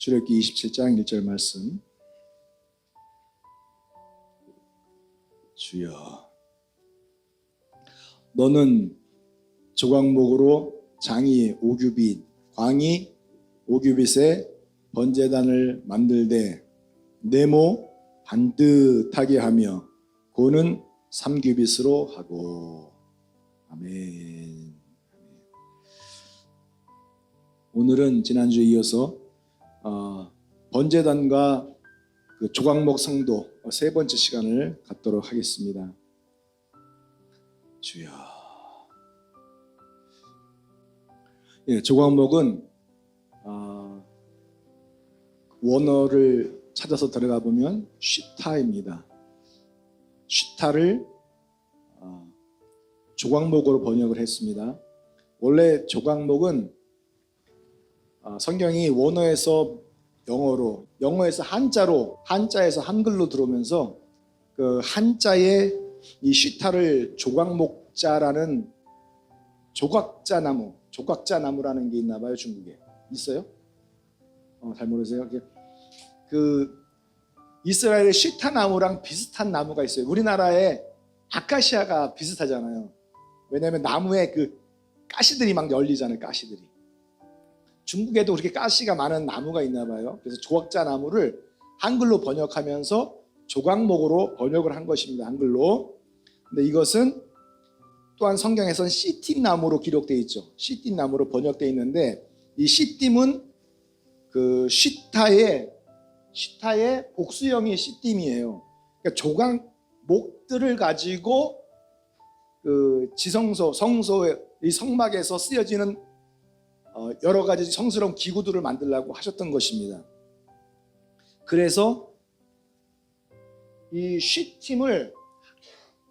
출애굽기 27장 1절 말씀. 주여, 너는 조각목으로 장이 5규빗, 광이 5규빗의 번제단을 만들되 네모 반듯하게 하며 고는 3규빗으로 하고. 아멘. 오늘은 지난주에 이어서 번제단과 그 조각목 성도 세 번째 시간을 갖도록 하겠습니다. 주여. 예, 조각목은 원어를 찾아서 들어가 보면 쉬타입니다. 쉬타를 조각목으로 번역을 했습니다. 원래 조각목은 성경이 원어에서 영어로, 영어에서 한자에서 한글로 들어오면서 그 한자에 이 쉬타를 조각목자라는 조각자나무라는 게 있나 봐요. 중국에 있어요? 잘 모르세요? 그 이스라엘의 쉬타 나무랑 비슷한 나무가 있어요. 우리나라에 아카시아가 비슷하잖아요. 왜냐하면 나무에 그 가시들이 막 열리잖아요. 가시들이. 중국에도 그렇게 가시가 많은 나무가 있나 봐요. 그래서 조각자 나무를 한글로 번역하면서 조각목으로 번역을 한 것입니다. 한글로. 근데 이것은 또한 성경에서는 시딤 나무로 기록되어 있죠. 시딤 나무로 번역되어 있는데 이 시딤은 그 쉬타의 복수형이 시딤이에요. 그러니까 조각목들을 가지고 그 성소의 성막에서 쓰여지는 여러 가지 성스러운 기구들을 만들려고 하셨던 것입니다. 그래서 이 쉬딤을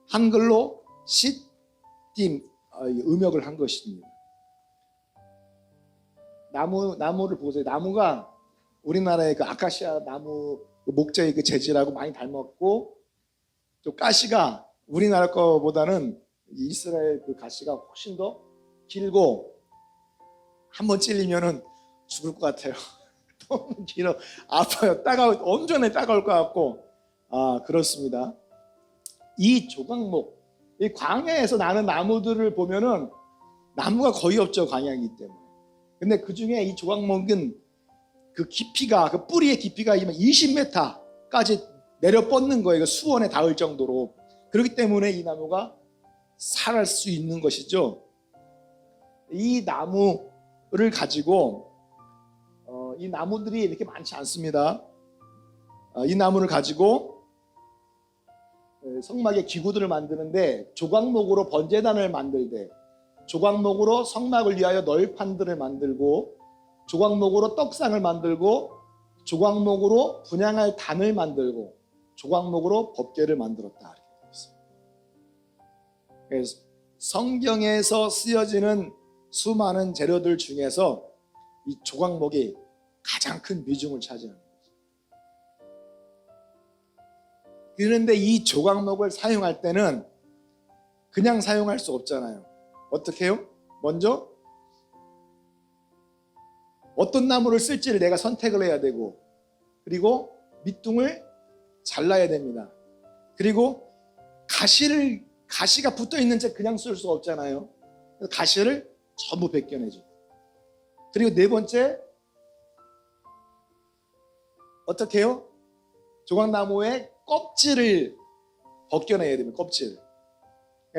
한글로 시딤 음역을 한 것입니다. 나무를 보세요. 나무가 우리나라의 그 아카시아 나무 목재의 그 재질하고 많이 닮았고, 또 가시가 우리나라 거보다는 이스라엘 그 가시가 훨씬 더 길고 한번 찔리면은 죽을 것 같아요. 너무 길어, 아파요. 온전히 따가울 것 같고. 그렇습니다. 이 조각목, 이 광야에서 나는 나무들을 보면은 나무가 거의 없죠, 광야이기 때문에. 근데 그 중에 이 조각목은 그 깊이가, 그 뿌리의 깊이가 20m까지 내려 뻗는 거예요. 수원에 닿을 정도로. 그렇기 때문에 이 나무가 살할 수 있는 것이죠. 이 나무를 가지고 이 나무들이 이렇게 많지 않습니다. 이 나무를 가지고 성막의 기구들을 만드는데, 조각목으로 번제단을 만들되, 조각목으로 성막을 위하여 널판들을 만들고, 조각목으로 떡상을 만들고, 조각목으로 분향할 단을 만들고, 조각목으로 법궤를 만들었다. 이렇게 되어 있습니다. 그래서 성경에서 쓰여지는 수많은 재료들 중에서 이 조각목이 가장 큰 비중을 차지하는 거죠. 그런데 이 조각목을 사용할 때는 그냥 사용할 수 없잖아요. 어떻게 해요? 먼저 어떤 나무를 쓸지를 내가 선택을 해야 되고, 그리고 밑둥을 잘라야 됩니다. 그리고 가시가 붙어 있는 채 그냥 쓸 수 없잖아요. 그래서 가시를 전부 벗겨내죠. 그리고 네 번째, 어떻게 해요? 조각나무의 껍질을 벗겨내야 됩니다. 껍질.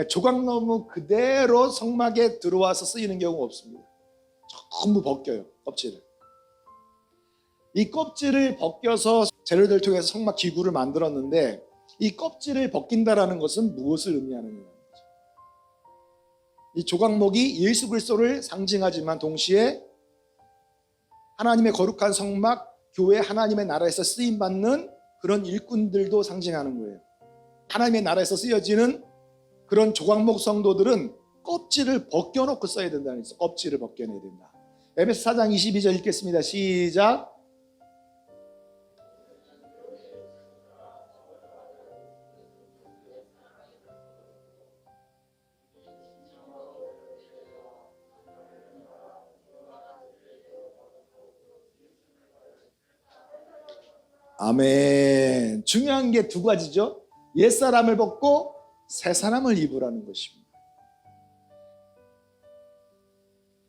조각나무 그대로 성막에 들어와서 쓰이는 경우가 없습니다. 전부 벗겨요, 껍질을. 이 껍질을 벗겨서 재료들 통해서 성막 기구를 만들었는데, 이 껍질을 벗긴다라는 것은 무엇을 의미하느냐는 거죠. 이 조각목이 예수 그리스도를 상징하지만 동시에 하나님의 거룩한 성막, 교회, 하나님의 나라에서 쓰임받는 그런 일꾼들도 상징하는 거예요. 하나님의 나라에서 쓰여지는 그런 조각목 성도들은 껍질을 벗겨놓고 써야 된다는 거죠. 껍질을 벗겨내야 된다. 에베소 4장 22절 읽겠습니다. 시작. 아멘. 중요한 게 두 가지죠. 옛사람을 벗고 새사람을 입으라는 것입니다.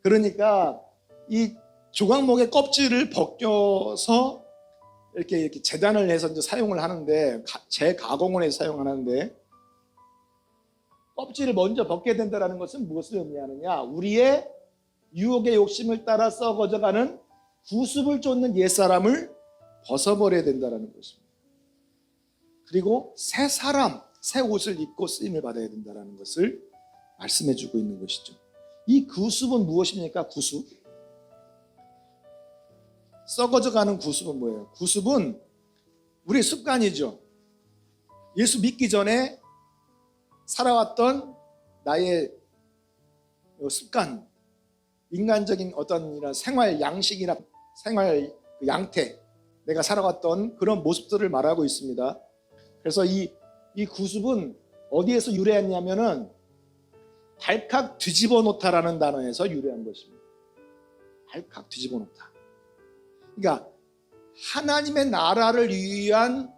그러니까 이 조각목의 껍질을 벗겨서 이렇게 재단을 해서 이제 사용을 하는데, 재가공을 해서 사용하는데, 껍질을 먼저 벗게 된다는 것은 무엇을 의미하느냐? 우리의 유혹의 욕심을 따라 썩어져가는 구습을 쫓는 옛사람을 벗어버려야 된다는 것입니다. 그리고 새 사람, 새 옷을 입고 쓰임을 받아야 된다는 것을 말씀해주고 있는 것이죠. 이 구습은 무엇입니까? 구습. 썩어져가는 구습은 뭐예요? 구습은 우리의 습관이죠. 예수 믿기 전에 살아왔던 나의 습관, 인간적인 어떤 이런 생활 양식이나 생활 양태, 내가 살아왔던 그런 모습들을 말하고 있습니다. 그래서 이 구습은 어디에서 유래했냐면은 발칵 뒤집어 놓다라는 단어에서 유래한 것입니다. 발칵 뒤집어 놓다. 그러니까 하나님의 나라를 위한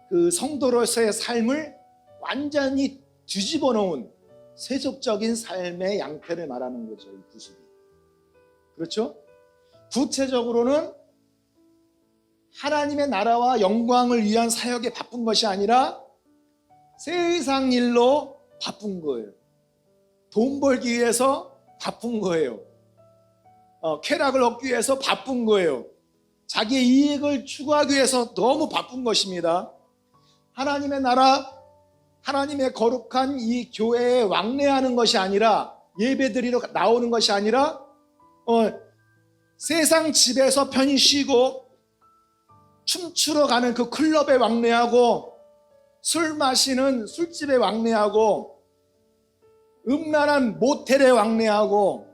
그 성도로서의 삶을 완전히 뒤집어 놓은 세속적인 삶의 양태를 말하는 거죠. 이 구습이. 그렇죠? 구체적으로는 하나님의 나라와 영광을 위한 사역에 바쁜 것이 아니라 세상 일로 바쁜 거예요. 돈 벌기 위해서 바쁜 거예요. 쾌락을 얻기 위해서 바쁜 거예요. 자기의 이익을 추구하기 위해서 너무 바쁜 것입니다. 하나님의 나라, 하나님의 거룩한 이 교회에 왕래하는 것이 아니라, 예배드리러 나오는 것이 아니라 세상 집에서 편히 쉬고 춤추러 가는 그 클럽에 왕래하고, 술 마시는 술집에 왕래하고, 음란한 모텔에 왕래하고,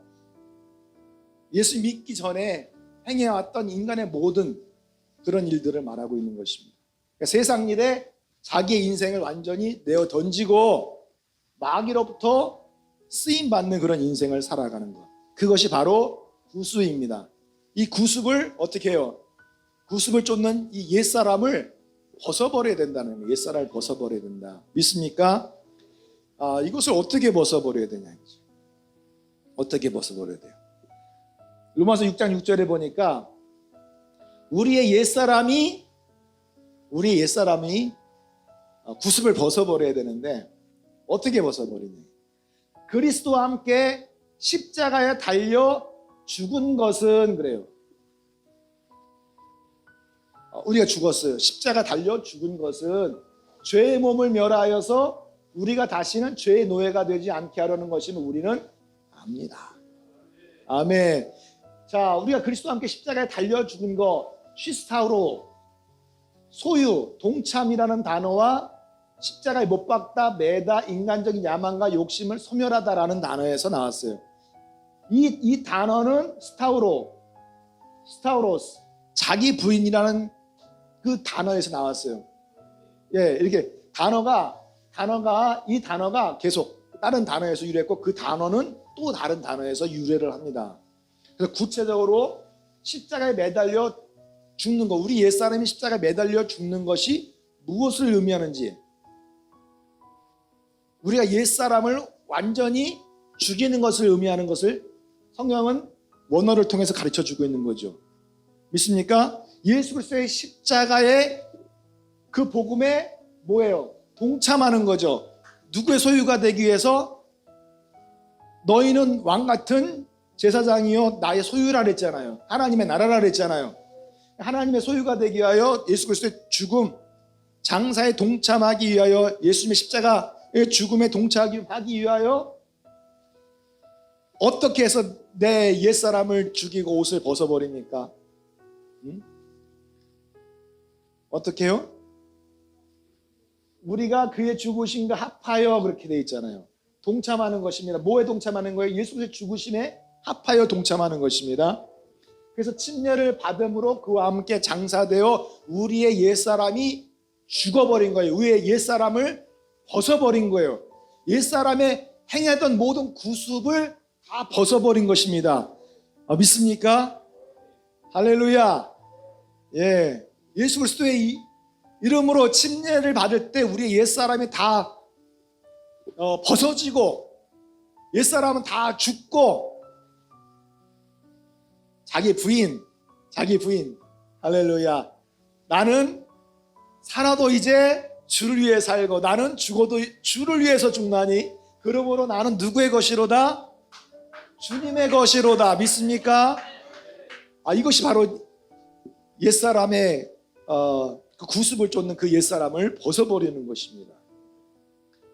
예수 믿기 전에 행해왔던 인간의 모든 그런 일들을 말하고 있는 것입니다. 그러니까 세상 일에 자기의 인생을 완전히 내어 던지고 마귀로부터 쓰임받는 그런 인생을 살아가는 것, 그것이 바로 구습입니다. 이 구습을 어떻게 해요? 구습을 쫓는 이 옛사람을 벗어버려야 된다는 거예요. 옛사람을 벗어버려야 된다. 믿습니까? 이것을 어떻게 벗어버려야 되냐? 어떻게 벗어버려야 돼요? 로마서 6장 6절에 보니까 우리의 옛사람이 구습을 벗어버려야 되는데, 어떻게 벗어버리냐? 그리스도와 함께 십자가에 달려 죽은 것은, 그래요, 우리가 죽었어요. 십자가 달려 죽은 것은 죄의 몸을 멸하여서 우리가 다시는 죄의 노예가 되지 않게 하려는 것임을 우리는 압니다. 아멘. 자, 우리가 그리스도와 함께 십자가에 달려 죽은 거, 쉬스타우로, 소유, 동참이라는 단어와 십자가에 못 박다, 매다, 인간적인 야망과 욕심을 소멸하다라는 단어에서 나왔어요. 이 단어는 스타우로스, 자기 부인이라는 그 단어에서 나왔어요. 예, 이렇게 이 단어가 계속 다른 단어에서 유래했고, 그 단어는 또 다른 단어에서 유래를 합니다. 그래서 구체적으로 십자가에 매달려 죽는 것, 우리 옛사람이 십자가에 매달려 죽는 것이 무엇을 의미하는지, 우리가 옛사람을 완전히 죽이는 것을 의미하는 것을 성경은 원어를 통해서 가르쳐주고 있는 거죠. 믿습니까? 예수 그리스도의 십자가의 그 복음에 뭐예요? 동참하는 거죠. 누구의 소유가 되기 위해서? 너희는 왕같은 제사장이요 나의 소유라 그랬잖아요. 하나님의 나라라 그랬잖아요. 하나님의 소유가 되기 위하여 예수 그리스도의 죽음, 장사에 동참하기 위하여, 예수님의 십자가의 죽음에 동참하기 위하여 어떻게 해서 내 옛사람을 죽이고 옷을 벗어버립니까? 어떻게 해요? 우리가 그의 죽으심과 합하여, 그렇게 되어 있잖아요. 동참하는 것입니다. 뭐에 동참하는 거예요? 예수의 죽으심에 합하여 동참하는 것입니다. 그래서 침례를 받음으로 그와 함께 장사되어 우리의 옛사람이 죽어버린 거예요. 우리의 옛사람을 벗어버린 거예요. 옛사람의 행했던 모든 구습을 다 벗어버린 것입니다. 믿습니까? 할렐루야. 예, 예수 그리스도의 이름으로 침례를 받을 때 우리의 옛사람이 다 벗어지고 옛사람은 다 죽고 자기 부인 할렐루야, 나는 살아도 이제 주를 위해 살고 나는 죽어도 주를 위해서 죽나니 그러므로 나는 누구의 것이로다? 주님의 것이로다. 믿습니까? 이것이 바로 옛사람의 그 구습을 쫓는 그 옛사람을 벗어버리는 것입니다.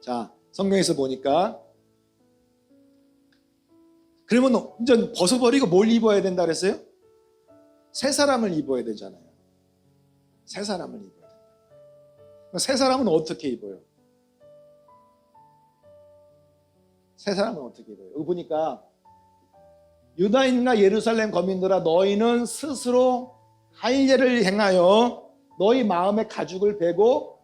자, 성경에서 보니까 그러면 완전 벗어버리고 뭘 입어야 된다 그랬어요? 새 사람을 입어야 되잖아요. 새 사람을 입어야 된다. 새 사람은 어떻게 입어요? 새 사람은 어떻게 입어요? 여기 보니까 유다인과 예루살렘 거민들아, 너희는 스스로 할례를 행하여 너희 마음의 가죽을 베고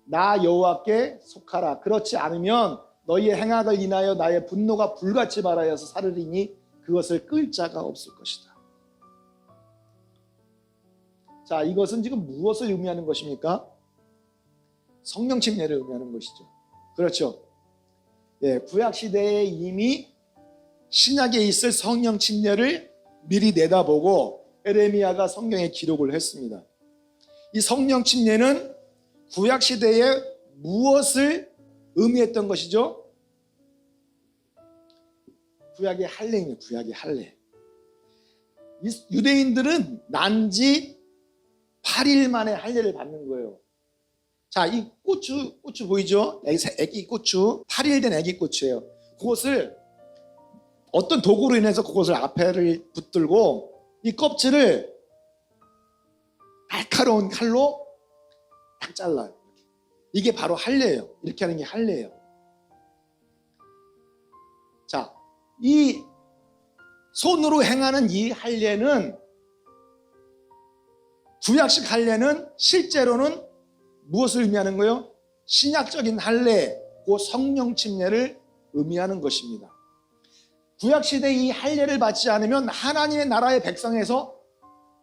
나 여호와께 속하라. 그렇지 않으면 너희의 행악을 인하여 나의 분노가 불같이 발하여서 사르리니 그것을 끌 자가 없을 것이다. 자, 이것은 지금 무엇을 의미하는 것입니까? 성령 침례를 의미하는 것이죠. 그렇죠? 예, 구약 시대에 이미 신약에 있을 성령 침례를 미리 내다보고 에레미야가 성경에 기록을 했습니다. 이 성령 침례는 구약 시대에 무엇을 의미했던 것이죠? 구약의 할례입니다. 구약의 할례. 유대인들은 난지 8일 만에 할례를 받는 거예요. 자, 이 고추 보이죠? 애기 고추, 8일 된 애기 고추예요. 그것을 어떤 도구로 인해서 그것을 앞에를 붙들고 이 껍질을 날카로운 칼로 딱 잘라요. 이게 바로 할례예요. 이렇게 하는 게 할례예요. 자, 이 손으로 행하는 이 할례는, 구약식 할례는 실제로는 무엇을 의미하는 거예요? 신약적인 할례, 그 성령 침례를 의미하는 것입니다. 구약시대에 이 할례를 받지 않으면 하나님의 나라의 백성에서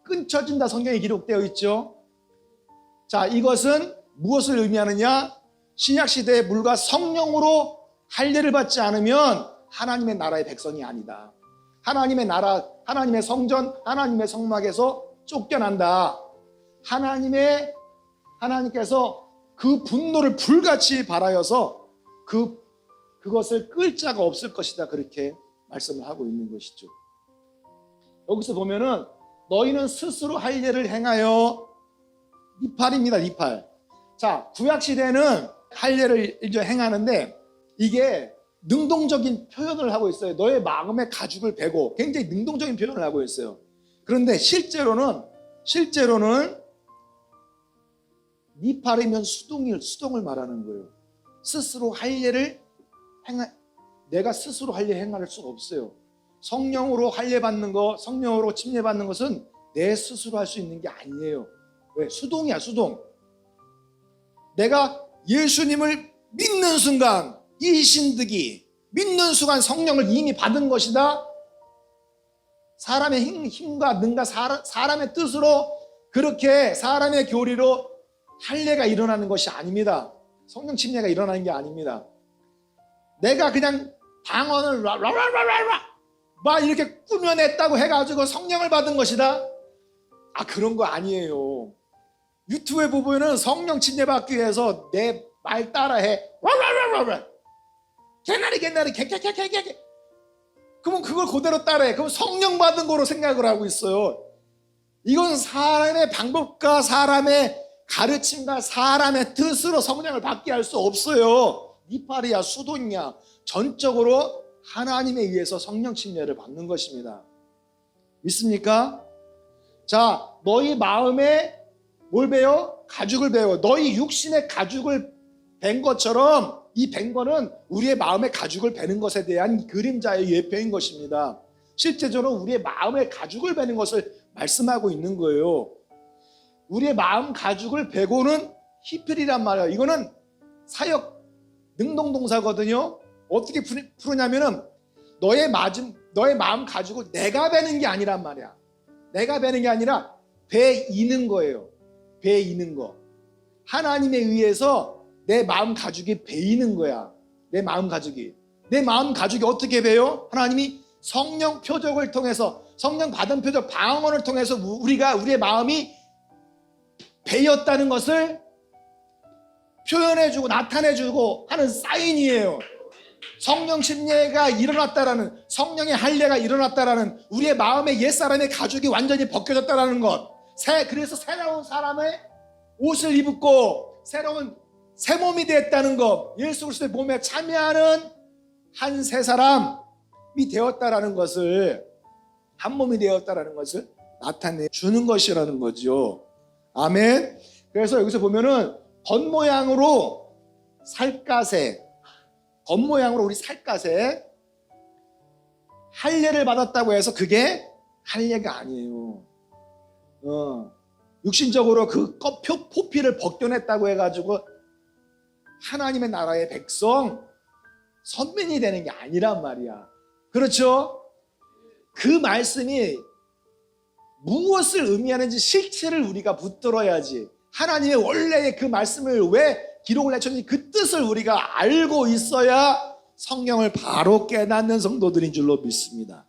끊쳐진다, 성경에 기록되어 있죠. 자, 이것은 무엇을 의미하느냐? 신약시대의 물과 성령으로 할례를 받지 않으면 하나님의 나라의 백성이 아니다. 하나님의 나라, 하나님의 성전, 하나님의 성막에서 쫓겨난다. 하나님께서 그 분노를 불같이 발하여서 그것을 끌 자가 없을 것이다. 그렇게 말씀을 하고 있는 것이죠. 여기서 보면은 너희는 스스로 할례를 행하여, 니팔입니다. 니팔. 자, 구약 시대는 할례를 이제 행하는데 이게 능동적인 표현을 하고 있어요. 너의 마음의 가죽을 베고, 굉장히 능동적인 표현을 하고 있어요. 그런데 실제로는 니팔이면 수동을 말하는 거예요. 스스로 할례를 내가 스스로 할례 행할 수가 없어요. 성령으로 할례 받는 거, 성령으로 침례 받는 것은 내 스스로 할 수 있는 게 아니에요. 왜? 수동이야, 수동. 내가 예수님을 믿는 순간, 이 신득이 믿는 순간 성령을 이미 받은 것이다. 사람의 힘과 능과 사람의 뜻으로, 그렇게 사람의 교리로 할례가 일어나는 것이 아닙니다. 성령 침례가 일어나는 게 아닙니다. 내가 그냥 방언을 막 이렇게 꾸며냈다고 해가지고 성령을 받은 것이다. 그런 거 아니에요. 유튜브에 보면은 성령 침례 받기 위해서 내 말 따라해. 개나리 개개개개개. 그러면 그걸 그대로 따라해. 그럼 성령 받은 거로 생각을 하고 있어요. 이건 사람의 방법과 사람의 가르침과 사람의 뜻으로 성령을 받게 할 수 없어요. 니팔이야, 수동이야. 전적으로 하나님에 의해서 성령 침례를 받는 것입니다. 믿습니까? 자, 너희 마음에 뭘 베요? 가죽을 베요. 너희 육신의 가죽을 벤 것처럼, 이 벤 거는 우리의 마음의 가죽을 베는 것에 대한 그림자의 예표인 것입니다. 실제적으로 우리의 마음의 가죽을 베는 것을 말씀하고 있는 거예요. 우리의 마음 가죽을 베고는 히필이란 말이에요. 이거는 사역 능동동사거든요. 어떻게 푸느냐면은 너의 마음 가죽을 내가 베는 게 아니란 말이야. 내가 베는 게 아니라 배이는 거예요. 배이는 거. 하나님에 의해서 내 마음 가죽이 배이는 거야. 내 마음 가죽이. 내 마음 가죽이 어떻게 배요? 하나님이 성령 표적을 통해서, 성령 받은 표적 방언을 통해서 우리의 마음이 배였다는 것을 표현해주고 나타내주고 하는 사인이에요. 성령 침례가 일어났다라는, 성령의 할례가 일어났다라는, 우리의 마음의 옛사람의 가죽이 완전히 벗겨졌다라는 것. 그래서 새로운 사람의 옷을 입고 새로운 새 몸이 됐다는 것. 예수 그리스도의 몸에 참여하는 한 새 사람이 되었다라는 것을, 한 몸이 되었다라는 것을 나타내 주는 것이라는 거죠. 아멘. 그래서 여기서 보면은 겉모양으로 살갗에, 겉모양으로 우리 살갗에 할례를 받았다고 해서 그게 할례가 아니에요. 육신적으로 그 포피를 벗겨냈다고 해가지고 하나님의 나라의 백성, 선민이 되는 게 아니란 말이야. 그렇죠? 그 말씀이 무엇을 의미하는지 실체를 우리가 붙들어야지. 하나님의 원래의 그 말씀을 왜 기록을 해줬는지 그 뜻을 우리가 알고 있어야 성령을 바로 깨닫는 성도들인 줄로 믿습니다.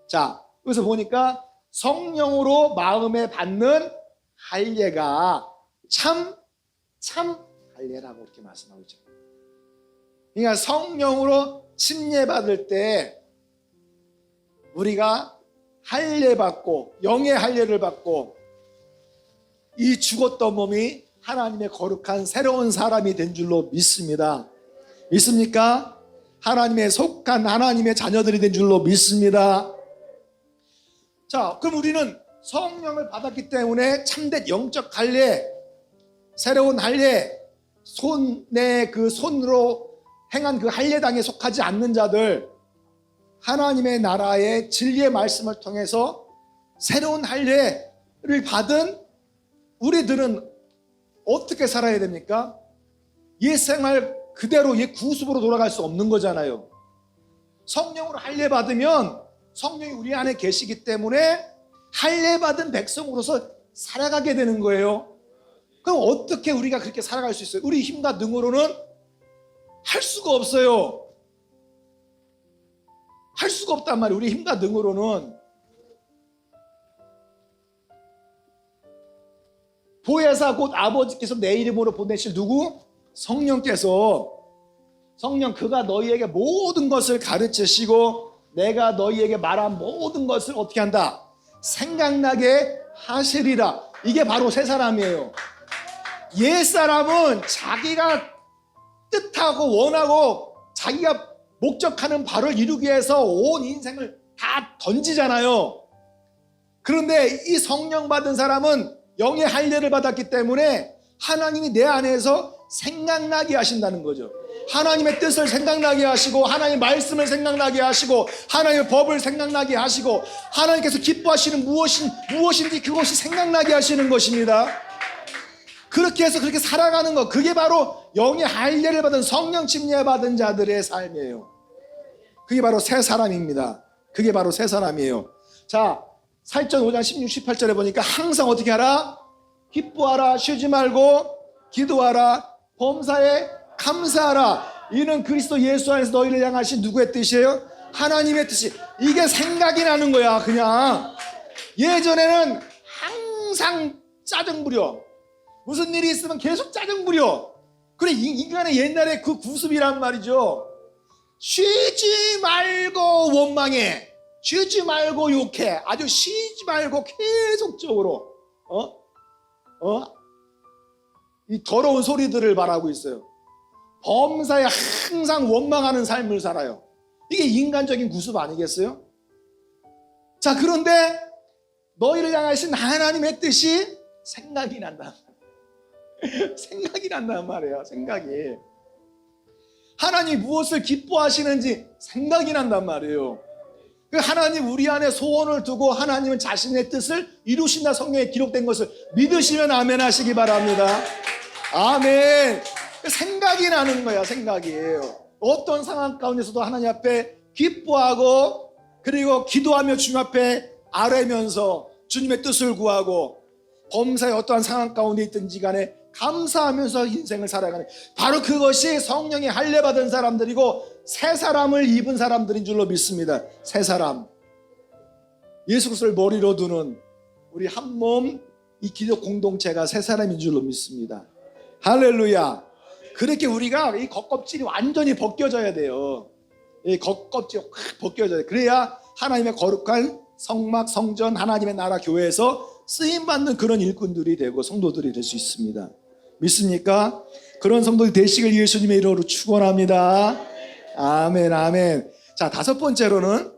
자, 여기서 보니까 성령으로 마음에 받는 할례가 참 할례라고 이렇게 말씀하고 있죠. 그러니까 성령으로 침례받을 때 우리가 할례 받고, 영의 할례를 받고, 이 죽었던 몸이 하나님의 거룩한 새로운 사람이 된 줄로 믿습니다. 믿습니까? 하나님의 속한 하나님의 자녀들이 된 줄로 믿습니다. 자, 그럼 우리는 성령을 받았기 때문에 참된 영적 할례, 새로운 할례, 손에 그 손으로 행한 그 할례당에 속하지 않는 자들, 하나님의 나라의 진리의 말씀을 통해서 새로운 할례를 받은 우리들은 어떻게 살아야 됩니까? 옛 생활 그대로 옛 구습으로 돌아갈 수 없는 거잖아요. 성령으로 할례 받으면 성령이 우리 안에 계시기 때문에 할례 받은 백성으로서 살아가게 되는 거예요. 그럼 어떻게 우리가 그렇게 살아갈 수 있어요? 우리 힘과 능으로는 할 수가 없어요. 할 수가 없단 말이에요. 우리 힘과 능으로는. 보혜사 곧 아버지께서 내 이름으로 보내실 누구? 성령께서, 성령 그가 너희에게 모든 것을 가르치시고 내가 너희에게 말한 모든 것을 어떻게 한다? 생각나게 하시리라. 이게 바로 새 사람이에요. 옛 사람은 자기가 뜻하고 원하고 자기가 목적하는 바를 이루기 위해서 온 인생을 다 던지잖아요. 그런데 이 성령 받은 사람은 영의 할례를 받았기 때문에 하나님이 내 안에서 생각나게 하신다는 거죠. 하나님의 뜻을 생각나게 하시고, 하나님의 말씀을 생각나게 하시고, 하나님의 법을 생각나게 하시고, 하나님께서 기뻐하시는 무엇인지 그것이 생각나게 하시는 것입니다. 그렇게 해서 그렇게 살아가는 것, 그게 바로 영의 할례를 받은, 성령 침례 받은 자들의 삶이에요. 그게 바로 새 사람입니다. 그게 바로 새 사람이에요. 자, 사도행전 5장 16, 18절에 보니까 항상 어떻게 하라? 기뻐하라, 쉬지 말고 기도하라, 범사에 감사하라. 이는 그리스도 예수 안에서 너희를 향하신 누구의 뜻이에요? 하나님의 뜻이. 이게 생각이 나는 거야. 그냥 예전에는 항상 짜증 부려. 무슨 일이 있으면 계속 짜증 부려. 그래, 인간의 옛날에 그 구습이란 말이죠. 쉬지 말고 원망해, 쉬지 말고 욕해, 아주 쉬지 말고 계속적으로 이 더러운 소리들을 말하고 있어요. 범사에 항상 원망하는 삶을 살아요. 이게 인간적인 구습 아니겠어요? 자, 그런데 너희를 향하신 하나님의 뜻이 생각이 난다. 생각이 난단 말이에요. 생각이. 하나님이 무엇을 기뻐하시는지 생각이 난단 말이에요. 하나님 우리 안에 소원을 두고 하나님은 자신의 뜻을 이루신다, 성경에 기록된 것을 믿으시면 아멘 하시기 바랍니다. 아멘. 생각이 나는 거야. 생각이에요. 어떤 상황 가운데서도 하나님 앞에 기뻐하고, 그리고 기도하며 주님 앞에 아뢰면서 주님의 뜻을 구하고 범사의 어떠한 상황 가운데 있든지 간에 감사하면서 인생을 살아가는, 바로 그것이 성령의 할례받은 사람들이고 새 사람을 입은 사람들인 줄로 믿습니다. 새 사람, 예수 그리스도를 머리로 두는 우리 한 몸 이 기독 공동체가 새 사람인 줄로 믿습니다. 할렐루야. 그렇게 우리가 이 겉껍질이 완전히 벗겨져야 돼요. 이 겉껍질이 확 벗겨져야 돼요. 그래야 하나님의 거룩한 성막, 성전, 하나님의 나라 교회에서 쓰임받는 그런 일꾼들이 되고 성도들이 될 수 있습니다. 믿습니까? 그런 성도들이 되시길 예수님의 이름으로 축원합니다. 아멘, 아멘. 자, 다섯 번째로는